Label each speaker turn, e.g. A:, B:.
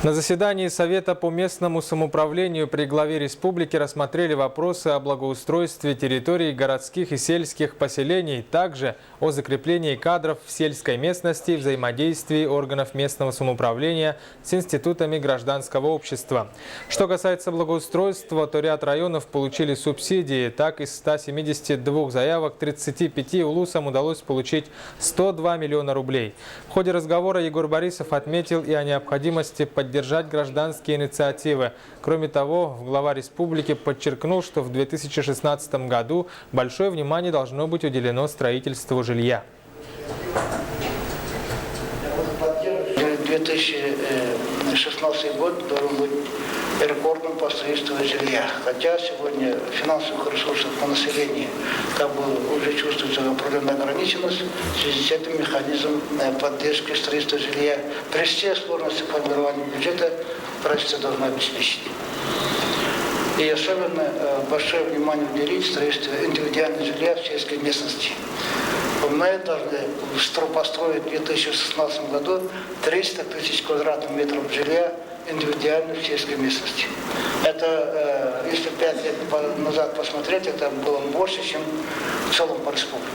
A: На заседании Совета по местному самоуправлению при главе республики рассмотрели вопросы о благоустройстве территорий городских и сельских поселений, также о закреплении кадров в сельской местности и взаимодействии органов местного самоуправления с институтами гражданского общества. Что касается благоустройства, то ряд районов получили субсидии. Так, из 172 заявок 35 улусам удалось получить 102 миллиона рублей. В ходе разговора Егор Борисов отметил и о необходимости поддержать гражданские инициативы. Кроме того, глава республики подчеркнул, что в 2016 году большое внимание должно быть уделено строительству жилья.
B: 2016 год должен быть рекордным по строительству жилья. Хотя сегодня финансовых ресурсов по населению уже чувствуется определенная ограниченность, в связи с этим механизм поддержки строительства жилья при всех сложностях формирования бюджета правительство должно обеспечить. И особенно большое внимание уделить строительству индивидуального жилья в сельской местности. Мы должны построить в 2016 году 300 тысяч квадратных метров жилья индивидуально в сельской местности. Это, если 5 лет назад посмотреть, это было больше, чем в целом по республике.